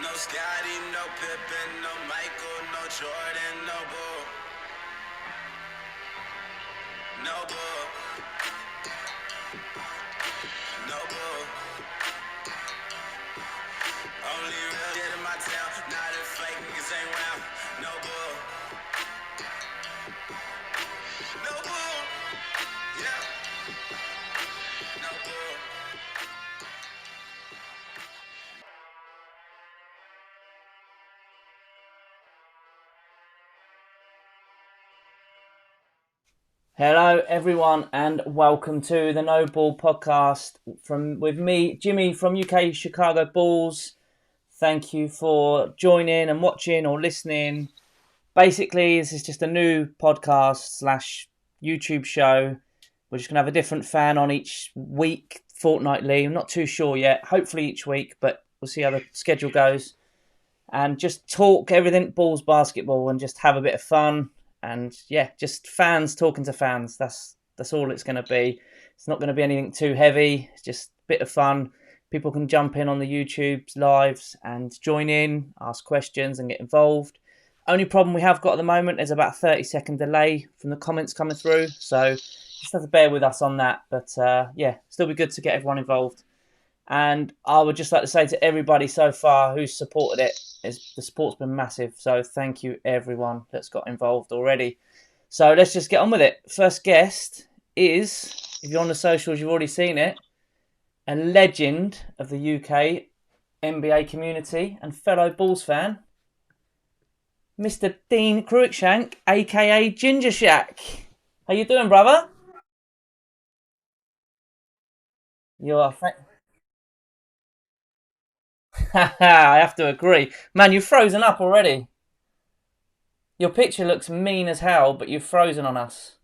No Scotty, no Pippen, no Michael, no Jordan, no Bull. No Bull. No Bull. Only real shit in my town. Not if fake niggas ain't round. No Bull. No Bull. Yeah. No Bull. Hello, everyone, and welcome to the No Ball podcast with me, Jimmy from UK Chicago Bulls. Thank you for joining and watching or listening. Basically, this is just a new podcast / YouTube show. We're just gonna have a different fan on each week, fortnightly. I'm not too sure yet. Hopefully each week, but we'll see how the schedule goes. And just talk everything Bulls basketball and just have a bit of fun. And yeah, just fans talking to fans. That's all it's going to be. It's not going to be anything too heavy. It's just a bit of fun. People can jump in on the YouTube's lives and join in, ask questions and get involved. Only problem we have got at the moment is about a 30-second delay from the comments coming through. So just have to bear with us on that. But yeah, still be good to get everyone involved. And I would just like to say to everybody so far who's supported it, the support's been massive. So thank you everyone that's got involved already. So let's just get on with it. First guest is, if you're on the socials, you've already seen it, a legend of the UK NBA community and fellow Bulls fan, Mr. Dean Cruikshank, aka Ginger Shaq. How you doing, brother? You are. I have to agree. Man, you've frozen up already. Your picture looks mean as hell, but you've frozen on us.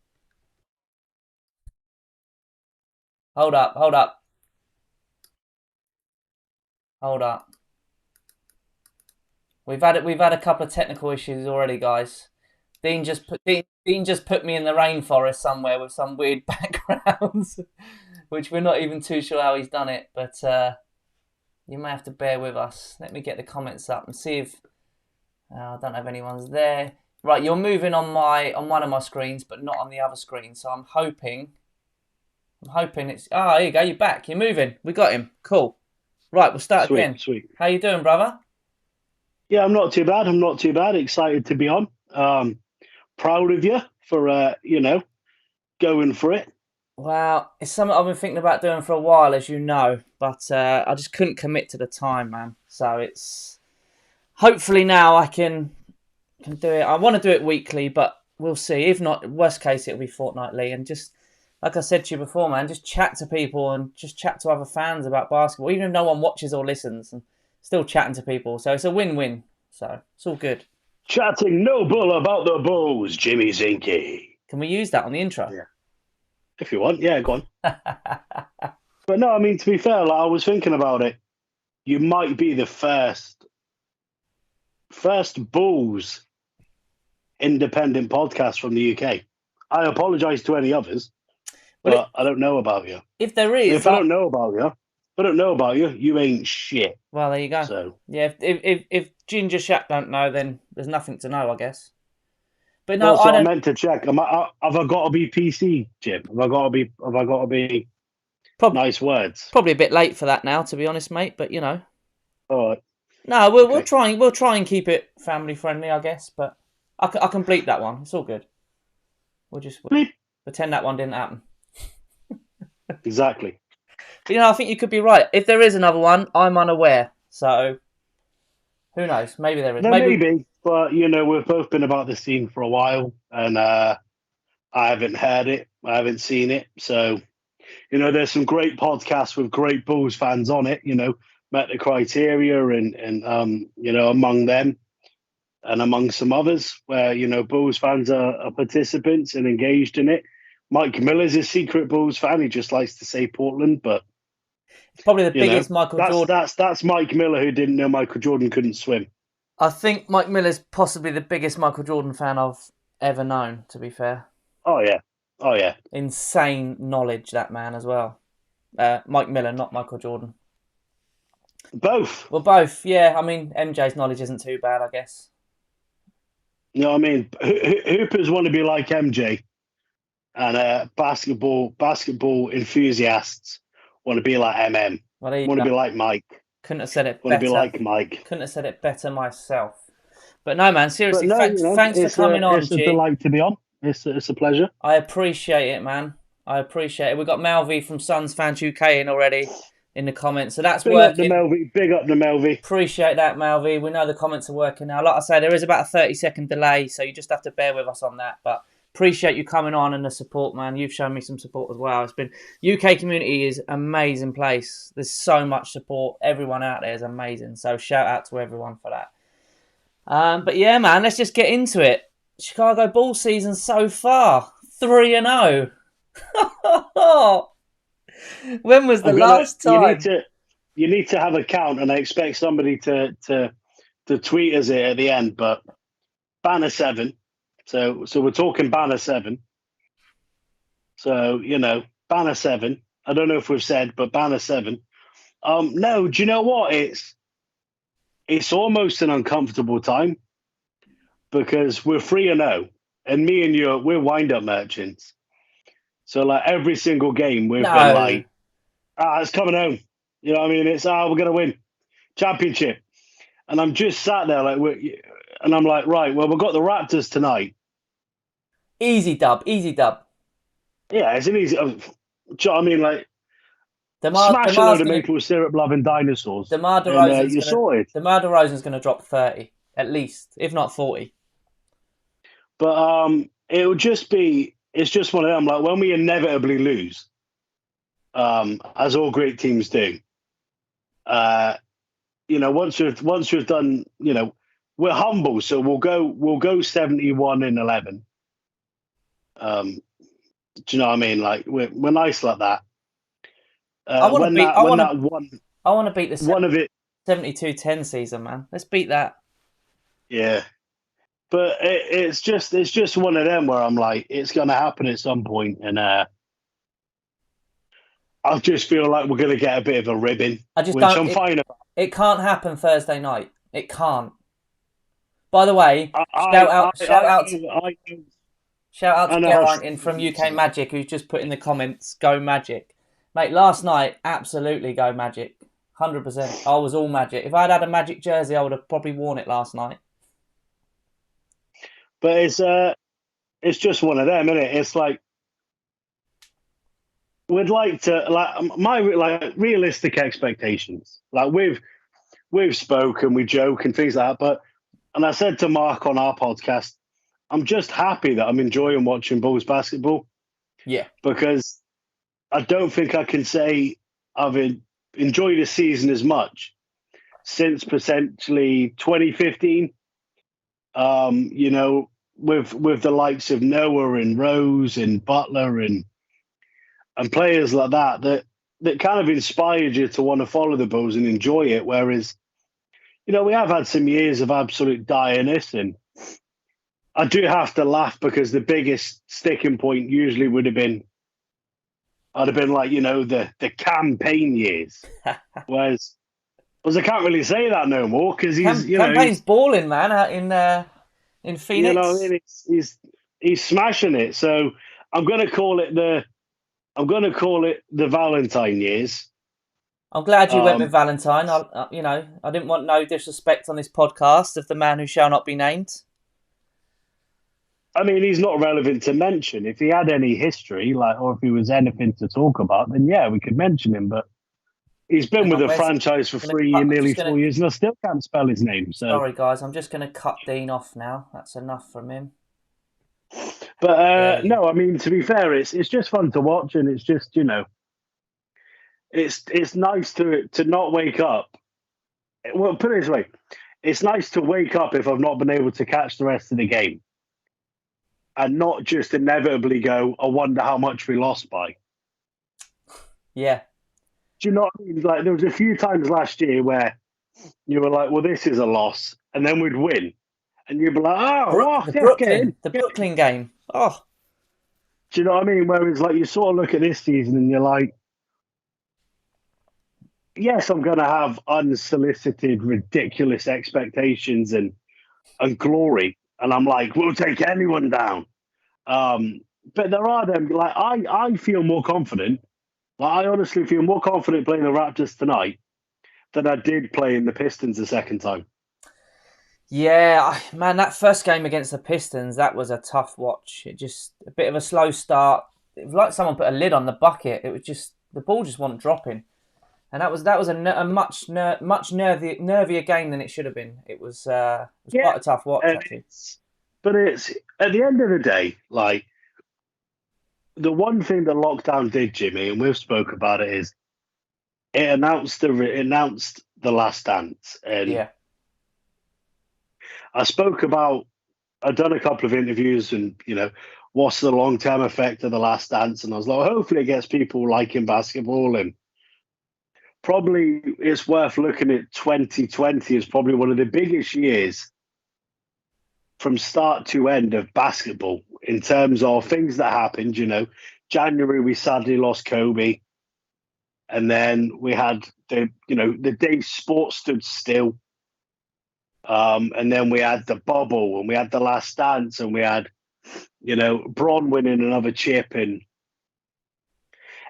Hold up, hold up, hold up. We've had a couple of technical issues already, guys. Dean just put me in the rainforest somewhere with some weird backgrounds, which we're not even too sure how he's done it. But you may have to bear with us. Let me get the comments up and see if I don't know if anyone's there. Right, you're moving on one of my screens, but not on the other screen. So I'm hoping it's. Oh, here you go. You're back. You're moving. We got him. Cool. Right, we'll start again. Sweet. How you doing, brother? Yeah, I'm not too bad. I'm not too bad. Excited to be on. Proud of you for going for it. Well, it's something I've been thinking about doing for a while, as you know, but I just couldn't commit to the time, man. So it's hopefully now I can do it. I want to do it weekly, but we'll see. If not, worst case, it'll be fortnightly. And just like I said to you before, man, just chat to people and just chat to other fans about basketball, even if no one watches or listens, and still chatting to people. So it's a win-win. So it's all good. Chatting no bull about the Bulls, Jimmy Zinke. Can we use that on the intro? Yeah. If you want, yeah, go on. But no, I mean, to be fair, like, I was thinking about it. You might be the first Bulls independent podcast from the UK. I apologise to any others, but I don't know about you. If there is, if I don't know about you, you ain't shit. Well, there you go. So yeah, if Ginger Shaq don't know, then there's nothing to know, I guess. But no, also, I meant to check. Have I got to be PC, Jim? Have I got to be nice words? Probably a bit late for that now, to be honest, mate. But you know. All right. No, we'll try and keep it family friendly, I guess. But I can bleep that one. It's all good. We'll pretend that one didn't happen. Exactly. But I think you could be right. If there is another one, I'm unaware. So who knows? Maybe there is. Maybe. But we've both been about the scene for a while, and I haven't heard it. I haven't seen it. So there's some great podcasts with great Bulls fans on it. Met the criteria, and among them, and among some others, where Bulls fans are participants and engaged in it. Mike Miller's a secret Bulls fan. He just likes to say Portland, but it's probably the biggest Michael Jordan. That's Mike Miller, who didn't know Michael Jordan couldn't swim. I think Mike Miller's possibly the biggest Michael Jordan fan I've ever known, to be fair. Oh yeah. Insane knowledge, that man, as well. Mike Miller, not Michael Jordan. Both. Well, both. Yeah, I mean, MJ's knowledge isn't too bad, I guess. You know what I mean? Hoopers want to be like MJ, and basketball enthusiasts want to be like MM. Well, there you Want to go. be like Mike. Couldn't have said it Want to be better. like Mike. Couldn't have said it better myself. But no, man, But seriously, no, thanks for coming on, it's a G. delight to be on. It's a pleasure. I appreciate it, man. I appreciate it. We've got Malvi from Suns Fans UK in already in the comments, so that's Big up the working. Melvy. Big up the Melvy. Appreciate that, Malvi. We know the comments are working now. Like I say, there is about a 30-second delay, so you just have to bear with us on that. But appreciate you coming on and the support, man. You've shown me some support as well. It's been UK community is an amazing place. There's so much support. Everyone out there is amazing. So shout out to everyone for that. But yeah, man, let's just get into it. Chicago Bulls season so far, 3-0. When was the last time? You need to have a count, and I expect somebody to tweet us it at the end. But banner 7, so we're talking banner 7. So banner 7. I don't know if we've said, but banner 7. No, do you know what? It's almost an uncomfortable time because we're 3-0, and me and you, we're wind-up merchants. So like every single game, we've been like, it's coming home. You know what I mean? It's we're gonna win championship, and I'm just sat there like, and I'm like, right, well, we've got the Raptors tonight. Easy dub. Yeah, it's an easy. Do you know what I mean? Like, smash a load of maple syrup loving dinosaurs. DeMar DeRozan's going to drop 30 at least, if not 40. But it would just be. It's just one of them. Like when we inevitably lose, as all great teams do. Once we've done, we're humble, so we'll go 71-11. Do you know what I mean? Like we're nice like that. I want to beat the 72-10 season, man. Let's beat that. Yeah, but it's just one of them where I'm like, it's going to happen at some point, and I just feel like we're going to get a bit of a ribbon, which I'm fine about. It can't happen Thursday night. It can't. By the way, shout out to Geraint from UK Magic, who's just put in the comments, go Magic. Mate, last night, absolutely go Magic. 100%. I was all Magic. If I'd had a Magic jersey, I would have probably worn it last night. But it's just one of them, isn't it? It's like, we'd like to, my realistic expectations. Like we've spoken, we joke and things like that. And I said to Mark on our podcast, I'm just happy that I'm enjoying watching Bulls basketball. Yeah. Because I don't think I can say I've enjoyed a season as much since potentially 2015. With the likes of Noah and Rose and Butler and players like that kind of inspired you to want to follow the Bulls and enjoy it. Whereas, we have had some years of absolute direness, and I do have to laugh because the biggest sticking point usually would have been, I'd have been like, the campaign years. Whereas I can't really say that no more because campaign's balling, man, out in Phoenix. He's smashing it. So I'm going to call it the Valentine years. I'm glad you went with Valentine. I didn't want no disrespect on this podcast of the man who shall not be named. I mean, he's not relevant to mention. If he had any history, or if he was anything to talk about, then yeah, we could mention him. But he's been with the franchise for nearly 4 years, and I still can't spell his name. So sorry, guys, I'm just going to cut Dean off now. That's enough from him. But no, I mean, to be fair, it's just fun to watch, and it's just it's nice to not wake up. Well, put it this way, it's nice to wake up if I've not been able to catch the rest of the game, and not just inevitably go, I wonder how much we lost by. Yeah. Do you know what I mean? Like, there was a few times last year where you were like, well, this is a loss, and then we'd win. And you'd be like, the Brooklyn game. Oh. Do you know what I mean? Whereas, like, you sort of look at this season and you're like, yes, I'm going to have unsolicited, ridiculous expectations and glory, and I'm like, we'll take anyone down. But there are them like I feel more confident. Like, I honestly feel more confident playing the Raptors tonight than I did playing the Pistons the second time. Yeah, man, that first game against the Pistons, that was a tough watch. It just a bit of a slow start. It was like someone put a lid on the bucket. It was just the ball just wasn't dropping, and that was a much nervier game than it should have been. It was Yeah, quite a tough watch and actually. it's at the end of the day, like the one thing that lockdown did, Jimmy, and we've spoke about it, is it announced the last dance, and Yeah, I spoke about. I've done a couple of interviews, and what's the long term effect of the last dance, and I was like, hopefully it gets people liking basketball, and probably it's worth looking at 2020 as probably one of the biggest years from start to end of basketball in terms of things that happened. January we sadly lost Kobe, and then we had the day sports stood still. And then we had the bubble, and we had the last dance, and we had Bron winning another chip, and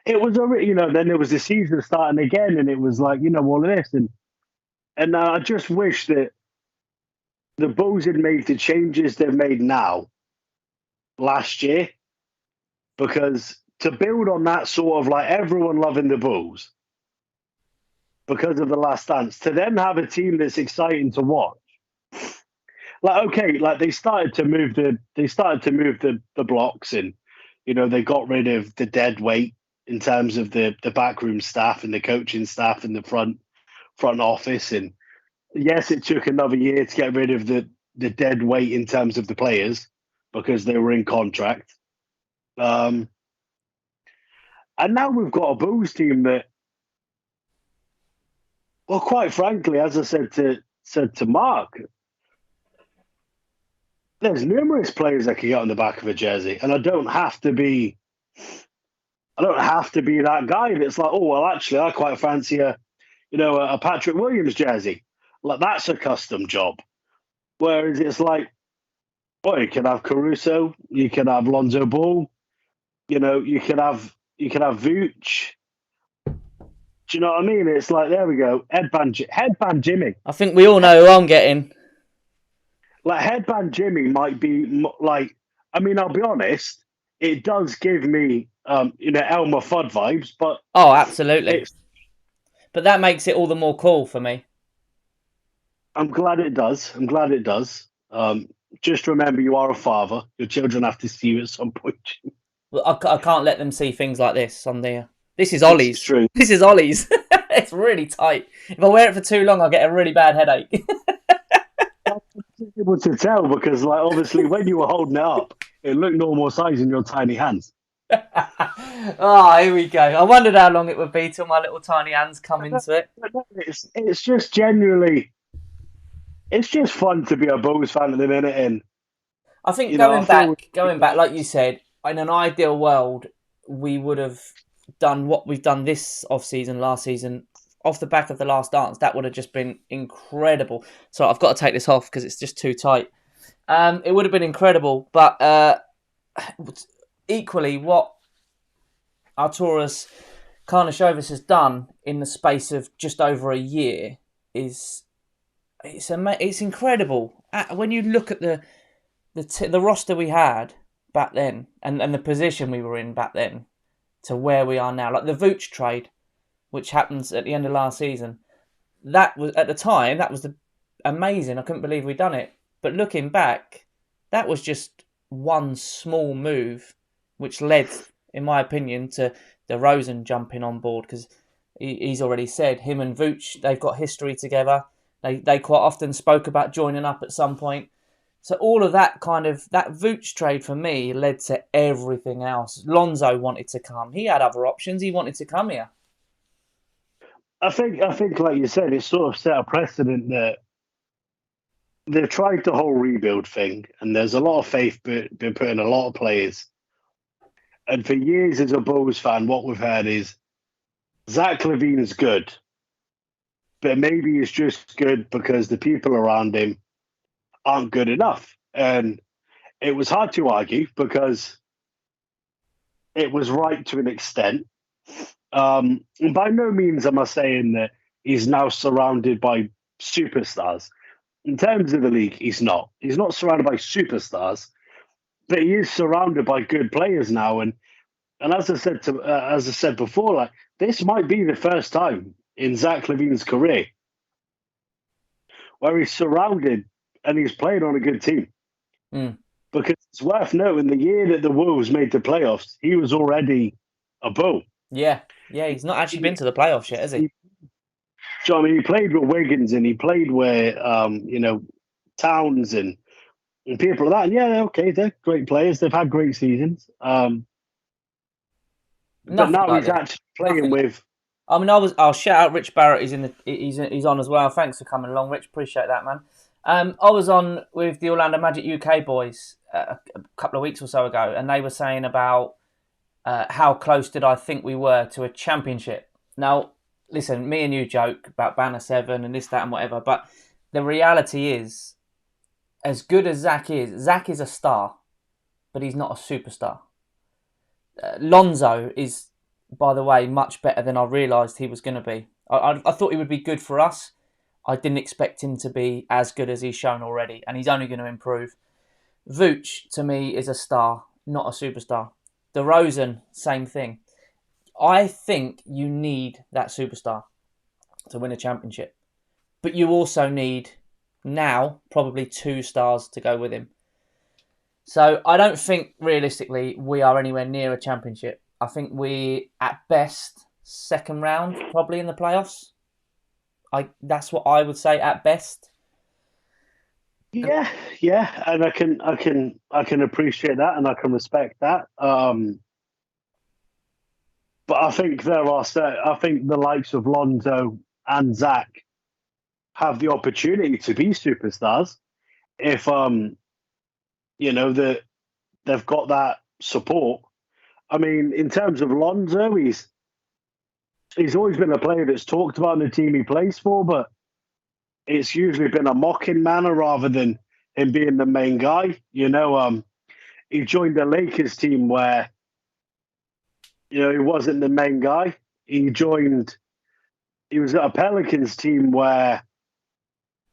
it was then there was the season starting again, and it was like all of this, and I just wish that the Bulls had made the changes they've made now last year, because to build on that sort of like everyone loving the Bulls because of the last dance, to then have a team that's exciting to watch. Like, okay, like they started to move the blocks, and they got rid of the dead weight in terms of the backroom staff and the coaching staff in the front office. And yes, it took another year to get rid of the dead weight in terms of the players because they were in contract. And now we've got a Bulls team that, well, quite frankly, as I said to Mark, there's numerous players that can get on the back of a jersey, and I don't have to be that guy that's like, oh well, actually, I quite fancy a Patrick Williams jersey. Like, that's a custom job. Whereas it's like, well, you can have Caruso, you can have Lonzo Ball, you can have Vooch. Do you know what I mean? It's like, there we go, headband Jimmy. I think we all know who I'm getting. Like, headband Jimmy might be like, I mean, I'll be honest, it does give me Elmer Fudd vibes, but Oh, absolutely. it's But that makes it all the more cool for me. I'm glad it does. I'm glad it does. Just remember, you are a father. Your children have to see you at some point. Well, I can't let them see things like this on there. This is This is Ollie's. true. This is Ollie's. It's really tight. If I wear it for too long, I'll get a really bad headache. I'm able to tell because, like, obviously, when you were holding it up, it looked normal size in your tiny hands. Oh, here we go. I wondered how long it would be till my little tiny hands come into it. But no, it's just genuinely, it's just fun to be a Bulls fan at the minute, and I think I feel going back, like you said, in an ideal world, we would have done what we've done this off season, last season, off the back of the last dance. That would have just been incredible. So I've got to take this off because it's just too tight. It would have been incredible, but equally, what Arturas Karnisovas has done in the space of just over a year is it's incredible. When you look at the roster we had back then and the position we were in back then to where we are now, like the Vooch trade, which happens at the end of last season, that was at the time amazing. I couldn't believe we'd done it. But looking back, that was just one small move, which led, in my opinion, to DeRozan jumping on board because he's already said him and Vooch, they've got history together. They quite often spoke about joining up at some point. So all of that that Vooch trade for me led to everything else. Lonzo wanted to come. He had other options. He wanted to come here. I think, like you said, it sort of set a precedent that they've tried the whole rebuild thing, and there's a lot of faith been put in a lot of players. And for years, as a Bulls fan, what we've heard is Zach LaVine's good, but maybe he's just good because the people around him aren't good enough. And it was hard to argue because it was right to an extent. And by no means am I saying that he's now surrounded by superstars. In terms of the league, he's not. He's not surrounded by superstars, but he is surrounded by good players now. And as I said before, like this might be the first time in Zach Levine's career where he's surrounded and he's playing on a good team. Mm. Because it's worth noting the year that the Wolves made the playoffs, he was already a Bull. Yeah, he's not actually been to the playoffs yet, has he? So I mean, he played with Wiggins and he played with Towns and people like that. And yeah, okay, they're great players. They've had great seasons. But Nothing now like he's this. actually playing Nothing. with. I mean, I'll shout out Rich Barrett. He's on as well. Thanks for coming along, Rich. Appreciate that, man. I was on with the Orlando Magic UK boys a couple of weeks or so ago, and they were saying about how close did I think we were to a championship. Now, listen, me and you joke about Banner 7 and this, that, and whatever, but the reality is, as good as Zach is a star, but he's not a superstar. Lonzo is, by the way, much better than I realised he was going to be. I thought he would be good for us. I didn't expect him to be as good as he's shown already, and he's only going to improve. Vooch, to me, is a star, not a superstar. DeRozan, same thing. I think you need that superstar to win a championship. But you also need, now, probably 2 stars to go with him. So I don't think, realistically, we are anywhere near a championship. I think we, at best, second round, probably in the playoffs. That's what I would say at best. Yeah, and I can appreciate that and I can respect that. But I think I think the likes of Lonzo and Zach have the opportunity to be superstars if that they've got that support. I mean, in terms of Lonzo, he's always been a player that's talked about in the team he plays for, but it's usually been a mocking manner rather than him being the main guy. He joined the Lakers team where he wasn't the main guy. He was at a Pelicans team where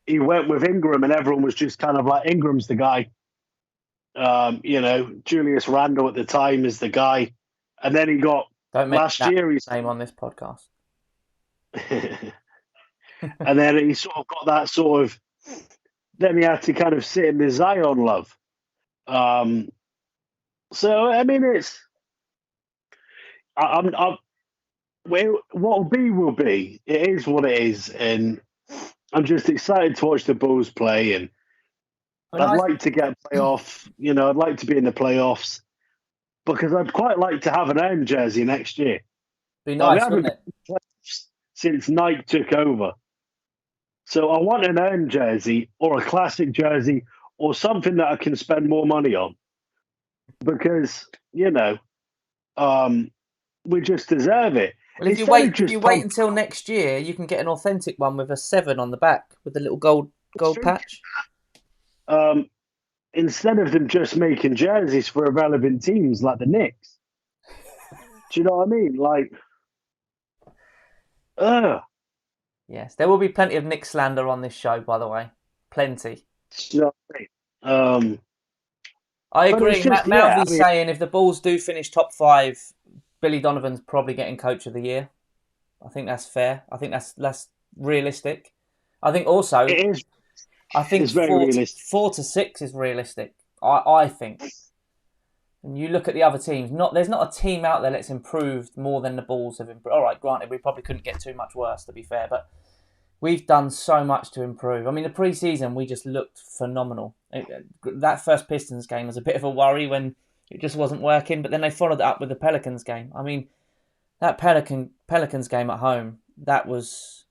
he went with Ingram and everyone was just kind of like, Ingram's the guy. Julius Randle at the time is the guy. And then he got Don't mention last that year name on this podcast. and then he sort of got that sort of, then he had to kind of sit in the Zion love. So I mean, what will be. It is what it is, and I'm just excited to watch the Bulls play. And I'd like to get playoff. I'd like to be in the playoffs because I'd quite like to have an home jersey next year. Be nice, wouldn't it? Since Nike took over. So I want an home jersey or a classic jersey or something that I can spend more money on because, we just deserve it. Well, if you wait until next year, you can get an authentic one with a 7 on the back with a little gold patch. Instead of them just making jerseys for irrelevant teams like the Knicks. Do you know what I mean? Like, Yes, there will be plenty of Knicks slander on this show, by the way. Plenty. Do you know what I mean? I agree. Malvy's saying if the Bulls do finish top 5, Billy Donovan's probably getting Coach of the Year. I think that's fair. I think that's realistic. I think also it is. I think it's very realistic. 4 to 6 is realistic. I think. And you look at the other teams. There's not a team out there that's improved more than the Bulls have improved. All right, granted, we probably couldn't get too much worse, to be fair, but we've done so much to improve. I mean, the pre-season, we just looked phenomenal. That first Pistons game was a bit of a worry when it just wasn't working, but then they followed it up with the Pelicans game. I mean, that Pelicans game at home, that was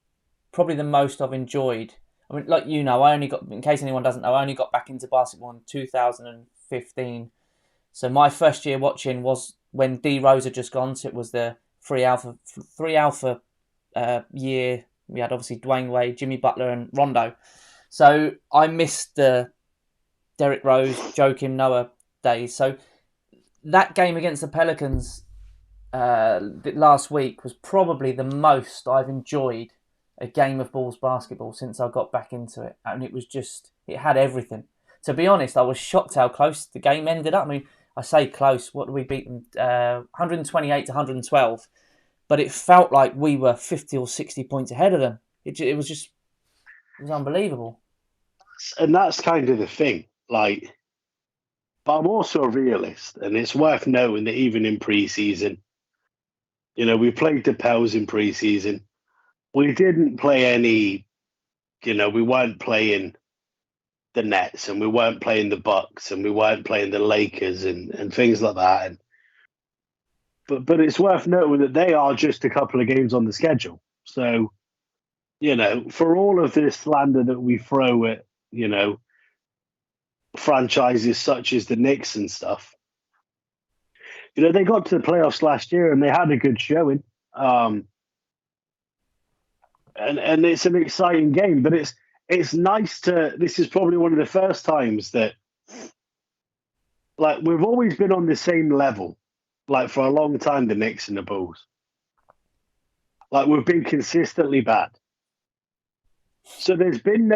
probably the most I've enjoyed. I mean, like in case anyone doesn't know, I only got back into basketball in 2015. So my first year watching was when D Rose had just gone. So it was the 3 alpha year We had obviously Dwayne Wade, Jimmy Butler, and Rondo. So I missed the Derrick Rose, Joakim Noah days. So that game against the Pelicans last week was probably the most I've enjoyed a game of Bulls basketball since I got back into it. And it was just, it had everything. To be honest, I was shocked how close the game ended up. I mean, I say close, what did we beat them? 128 to 112. But it felt like we were 50 or 60 points ahead of them. It was unbelievable. And that's kind of the thing. Like, but I'm also a realist, and it's worth noting that even in pre-season, we played the Pels in pre-season. We didn't play any, we weren't playing the Nets, and we weren't playing the Bucks, and we weren't playing the Lakers, and things like that. And but it's worth noting that they are just a couple of games on the schedule. So, for all of this slander that we throw at, franchises such as the Knicks and stuff, they got to the playoffs last year and they had a good showing. And it's an exciting game, but it's nice to. This is probably one of the first times that, like, we've always been on the same level, like for a long time. The Knicks and the Bulls, like, we've been consistently bad. So it's been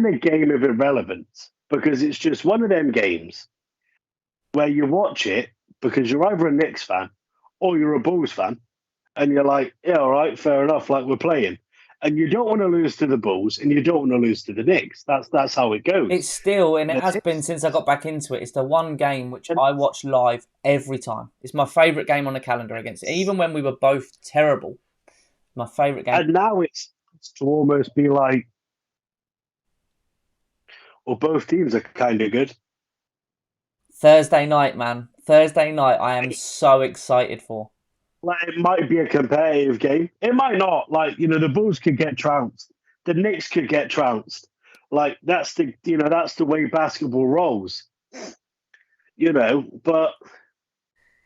a game of irrelevance because it's just one of them games where you watch it because you're either a Knicks fan or you're a Bulls fan, and you're like, yeah, all right, fair enough, like, we're playing. And you don't want to lose to the Bulls, and you don't want to lose to the Knicks. That's how it goes. It's still, and it has been since I got back into it, it's the one game which I watch live every time. It's my favourite game on the calendar against it. Even when we were both terrible, my favourite game. And now it's to almost be like, well, both teams are kind of good. Thursday night, man. Thursday night, I am so excited for. Like, it might be a competitive game. It might not. Like, the Bulls could get trounced. The Knicks could get trounced. Like, that's the way basketball rolls. But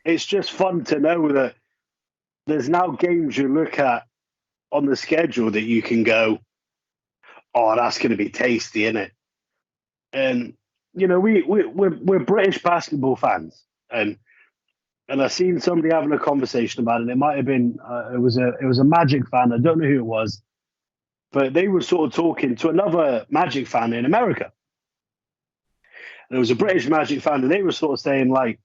it's just fun to know that there's now games you look at on the schedule that you can go, oh, that's going to be tasty, isn't it? And we're British basketball fans, and I seen somebody having a conversation about it. It might have been it was a Magic fan. I don't know who it was, but they were sort of talking to another Magic fan in America. And it was a British Magic fan, and they were sort of saying, like,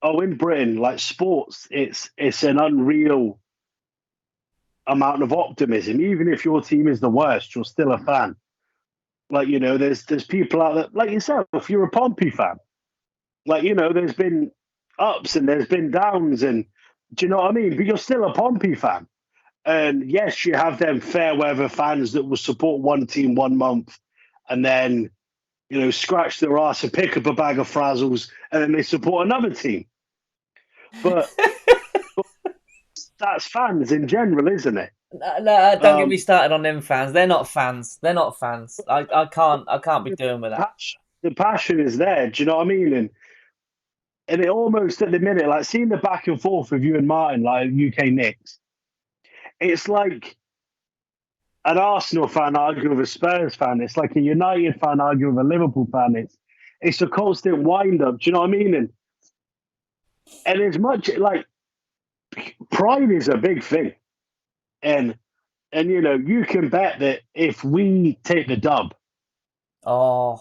oh, in Britain, like, sports, it's an unreal amount of optimism. Even if your team is the worst, you're still a fan. Like, there's people out there, like yourself, if you're a Pompey fan, like, there's been ups and there's been downs, and do you know what I mean? But you're still a Pompey fan. And yes, you have them fair weather fans that will support one team 1 month and then, scratch their ass and pick up a bag of frazzles and then they support another team. But that's fans in general, isn't it? No, don't get me started on them fans. They're not fans. They're not fans. I can't be doing with that. The passion is there. Do you know what I mean? And it almost at the minute, like, seeing the back and forth with you and Martin, like UK Knicks, it's like an Arsenal fan arguing with a Spurs fan. It's like a United fan arguing with a Liverpool fan. It's a constant wind up. Do you know what I mean? And as much like pride is a big thing. And you can bet that if we take the dub, you're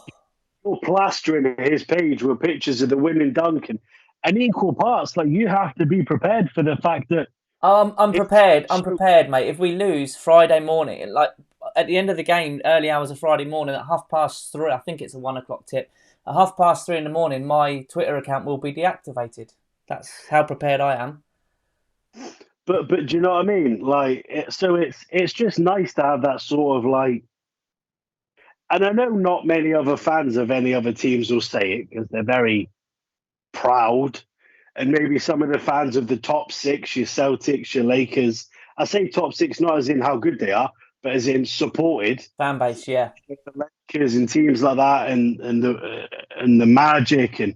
plastering his page with pictures of the winning dunk and equal parts. Like, you have to be prepared for the fact that I'm prepared. I'm prepared, mate. If we lose Friday morning, like at the end of the game, early hours of Friday morning at 3:30, I think it's a 1 o'clock tip. At 3:30 in the morning, my Twitter account will be deactivated. That's how prepared I am. But do you know what I mean? Like, it's just nice to have that sort of, like, and I know not many other fans of any other teams will say it because they're very proud, and maybe some of the fans of the top six, your Celtics, your Lakers. I say top six not as in how good they are, but as in supported fan base, yeah. The Lakers and teams like that, and the Magic, and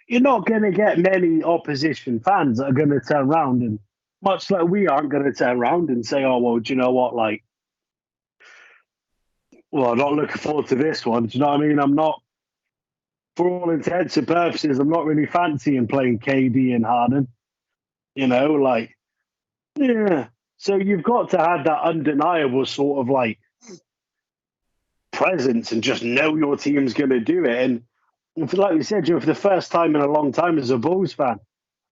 you're not going to get many opposition fans that are going to turn around and much like we aren't going to turn around and say, oh, well, do you know what? Like, well, I'm not looking forward to this one. Do you know what I mean? I'm not, for all intents and purposes, I'm not really fancying playing KD and Harden. You know, like, yeah. So you've got to have that undeniable sort of like presence and just know your team's going to do it. And like we said, for the first time in a long time as a Bulls fan,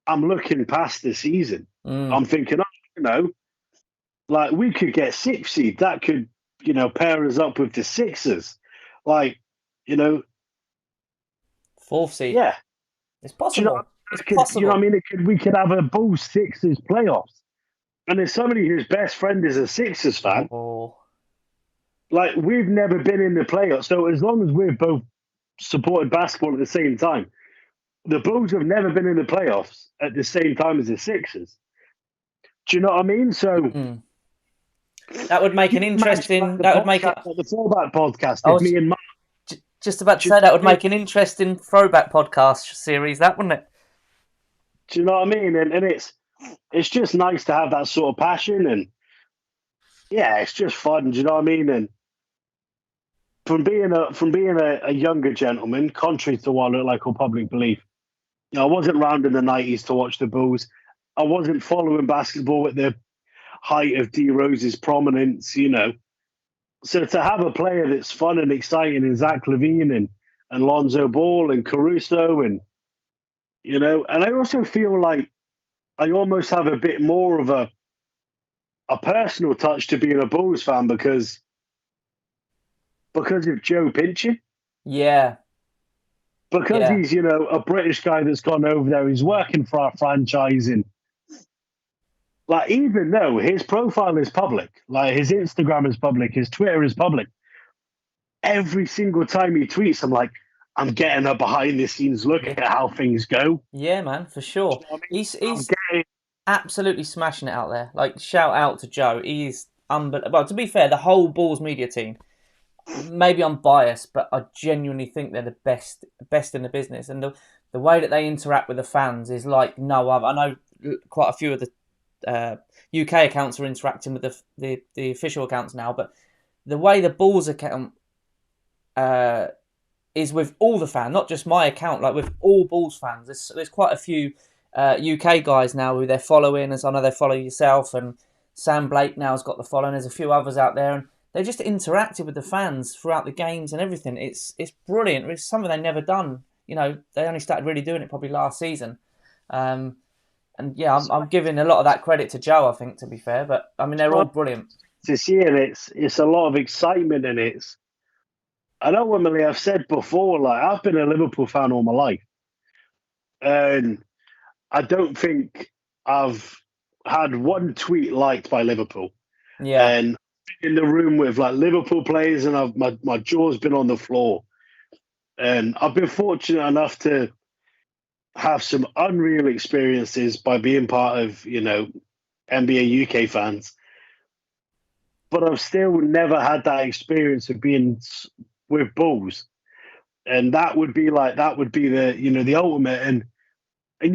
I'm looking past the season. I'm thinking, oh, you know, like we could get 6th seed. That could, you know, pair us up with the Sixers. Like, you know, 4th seed. yeah. It's possible. You know, It's possible. You know what I mean? We could have a Bulls Sixers playoffs. And there's somebody whose best friend is a Sixers fan. Oh. Like, we've never been in the playoffs. So as long as we've both supported basketball at the same time, the Bulls have never been in the playoffs at the same time as the Sixers. Do you know what I mean? So that would make an interesting. That would make it the throwback podcast. If me and Mark, just about to say that would make an interesting throwback podcast series. That wouldn't it? Do you know what I mean? And it's just nice to have that sort of passion, and yeah, it's just fun. Do you know what I mean? And from being a younger gentleman, contrary to what I look like on public belief, you know, I wasn't around in the 90s to watch the Bulls. I wasn't following basketball at the height of D Rose's prominence, you know. So to have a player that's fun and exciting in Zach LaVine and Lonzo Ball and Caruso, and you know, and I also feel like I almost have a bit more of a personal touch to being a Bulls fan because of Joe Pinchin. Yeah. Because he's, you know, a British guy that's gone over there, he's working for our franchise, and like, even though his profile is public, like his Instagram is public, his Twitter is public, every single time he tweets, I'm like, I'm getting a behind the scenes look at how things go. Yeah, man, for sure. You know what I mean? He's absolutely smashing it out there. Like, shout out to Joe. He's unbelievable. Well, to be fair, the whole Bulls media team, maybe I'm biased, but I genuinely think they're the best in the business. And the way that they interact with the fans is like no other. I know quite a few of the UK accounts are interacting with the official accounts now, but the way the Bulls account is with all the fans, not just my account, like with all Bulls fans. There's quite a few UK guys now who they're following, as I know they follow yourself, and Sam Blake now has got the following. There's a few others out there, and they just interacted with the fans throughout the games and everything. It's brilliant. It's something they've never done. You know, they only started really doing it probably last season. And yeah, I'm giving a lot of that credit to Joe, I think, to be fair. But I mean, they're all brilliant. To see it, it's a lot of excitement, and I know, Emily, I've said before, like, I've been a Liverpool fan all my life. And I don't think I've had one tweet liked by Liverpool. Yeah. And in the room with like Liverpool players, and my jaw's been on the floor. And I've been fortunate enough to have some unreal experiences by being part of, you know, NBA UK fans. But I've still never had that experience of being with Bulls. And that would be the, you know, the ultimate. And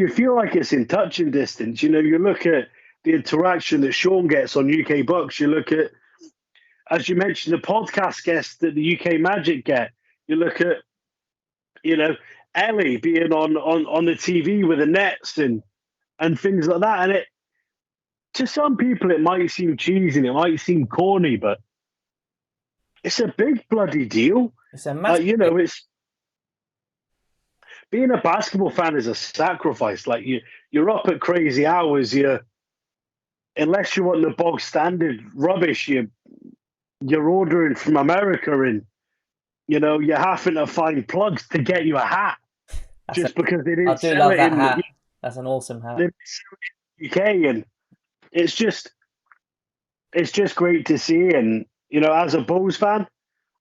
you feel like it's in touching distance. You know, you look at the interaction that Sean gets on UK Bucks. You look at, as you mentioned, the podcast guests that the UK Magic get. You look at, you know, Ellie being on the TV with the Nets and things like that. And it, to some people, it might seem cheesy and it might seem corny, but it's a big bloody deal. It's a massive you know, it's being a basketball fan is a sacrifice. Like you're up at crazy hours. Unless you want the bog standard rubbish, you're ordering from America, and you know you're having to find plugs to get you a hat because they didn't. I do love that hat. That's an awesome hat. UK, and it's just great to see. And you know, as a Bulls fan,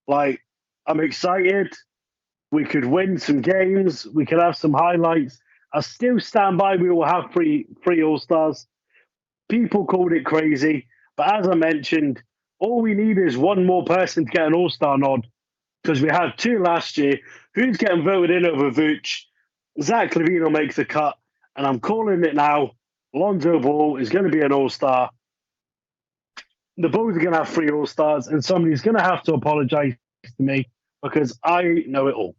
like, I'm excited. We could win some games. We could have some highlights. I still stand by. We will have three All-Stars. People called it crazy, but as I mentioned, all we need is one more person to get an All-Star nod, because we had 2 last year. Who's getting voted in over Vooch? Zach LaVine will make the cut, and I'm calling it now. Lonzo Ball is going to be an all-star. The Bulls are going to have 3 all-stars, and somebody's going to have to apologise to me because I know it all.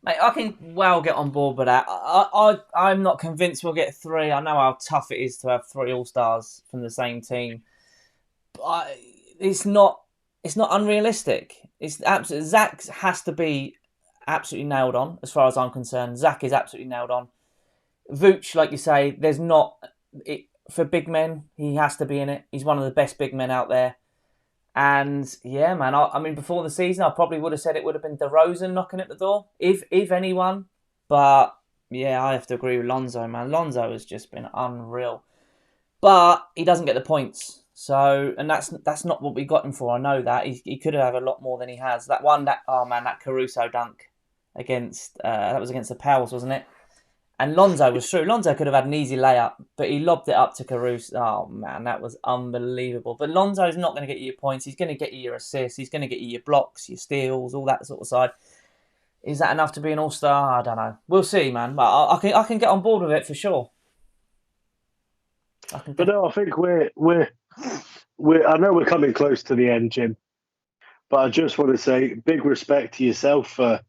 Mate, I can well get on board with that. I'm not convinced we'll get 3. I know how tough it is to have 3 all-stars from the same team. But it's not unrealistic. It's absolutely, Zach has to be absolutely nailed on as far as I'm concerned. Zach is absolutely nailed on. Vooch, like you say, there's not for big men. He has to be in it. He's one of the best big men out there. And yeah, man. I mean, before the season, I probably would have said it would have been DeRozan knocking at the door, if anyone. But yeah, I have to agree with Lonzo, man. Lonzo has just been unreal, but he doesn't get the points. So, and that's not what we got him for. I know that he could have a lot more than he has. That Caruso dunk against that was against the Pels, wasn't it? And Lonzo was through. Lonzo could have had an easy layup, but he lobbed it up to Caruso. Oh, man, that was unbelievable. But Lonzo's not going to get you your points. He's going to get you your assists. He's going to get you your blocks, your steals, all that sort of side. Is that enough to be an all-star? I don't know. We'll see, man. But I can get on board with it for sure. I think we're I know we're coming close to the end, Jim. But I just want to say big respect to yourself for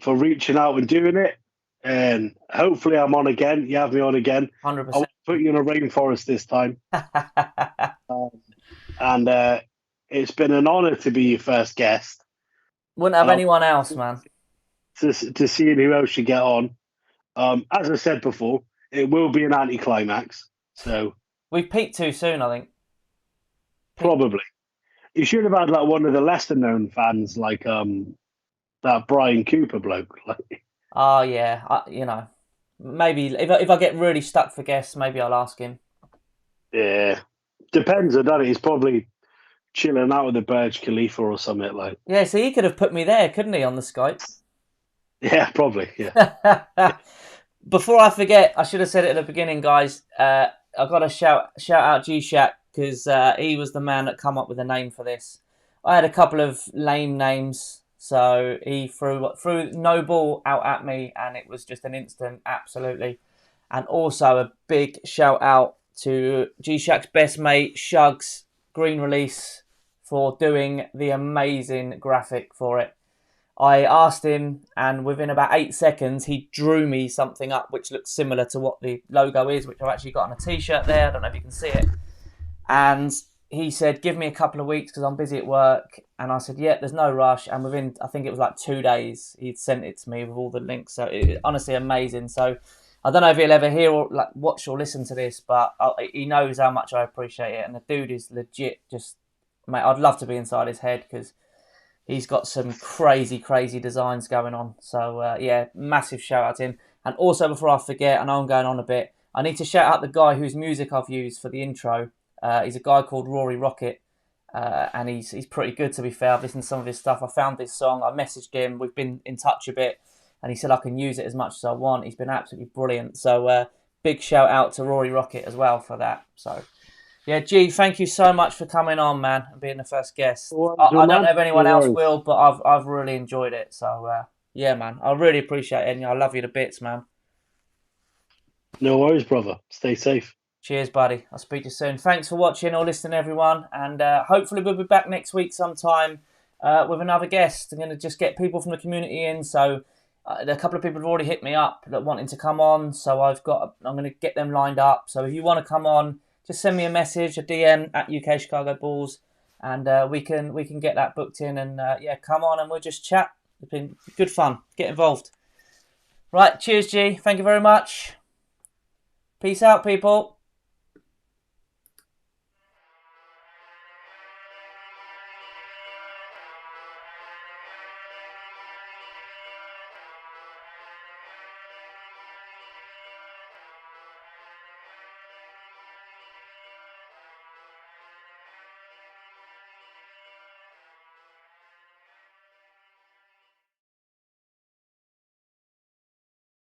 reaching out and doing it. And hopefully I'm on again. You have me on again. 100%. I'll put you in a rainforest this time. And it's been an honour to be your first guest. Wouldn't have anyone else, man. To see who else you get on. As I said before, it will be an anticlimax. So we've peaked too soon, I think. Probably. You should have had like one of the lesser known fans, like that Brian Cooper bloke. Oh yeah, maybe if I get really stuck for guests, maybe I'll ask him. Yeah, depends. I don't know. He's probably chilling out with the Burj Khalifa or something like. Yeah, so he could have put me there, couldn't he, on the Skype? Yeah, probably. Yeah. Before I forget, I should have said it at the beginning, guys. I've got to shout out G Shaq because he was the man that come up with a name for this. I had a couple of lame names. So he threw no ball out at me, and it was just an instant, absolutely. And also a big shout out to G Shaq's best mate, Shugs Green Release, for doing the amazing graphic for it. I asked him, and within about 8 seconds, he drew me something up which looks similar to what the logo is, which I've actually got on a t-shirt there. I don't know if you can see it. And he said, give me a couple of weeks because I'm busy at work. And I said, yeah, there's no rush. And within, I think it was like 2 days, he'd sent it to me with all the links. So honestly amazing. So I don't know if he'll ever hear or like watch or listen to this, but he knows how much I appreciate it. And the dude is legit just, mate, I'd love to be inside his head because he's got some crazy, crazy designs going on. So yeah, massive shout out to him. And also before I forget, I know I'm going on a bit, I need to shout out the guy whose music I've used for the intro. He's a guy called Rory Rocket, and he's pretty good, to be fair. I've listened to some of his stuff. I found this song. I messaged him. We've been in touch a bit, and he said I can use it as much as I want. He's been absolutely brilliant. So big shout out to Rory Rocket as well for that. So yeah, G, thank you so much for coming on, man, and being the first guest. I don't know if anyone else will, but I've really enjoyed it. So yeah, man, I really appreciate it, and I love you to bits, man. No worries, brother. Stay safe. Cheers, buddy. I'll speak to you soon. Thanks for watching or listening, everyone. And hopefully we'll be back next week sometime with another guest. I'm going to just get people from the community in. So a couple of people have already hit me up that wanting to come on. So I'm going to get them lined up. So if you want to come on, just send me a message, a DM at UK Chicago Bulls, and we can get that booked in. And yeah, come on and we'll just chat. It's been good fun. Get involved. Right, cheers, G. Thank you very much. Peace out, people.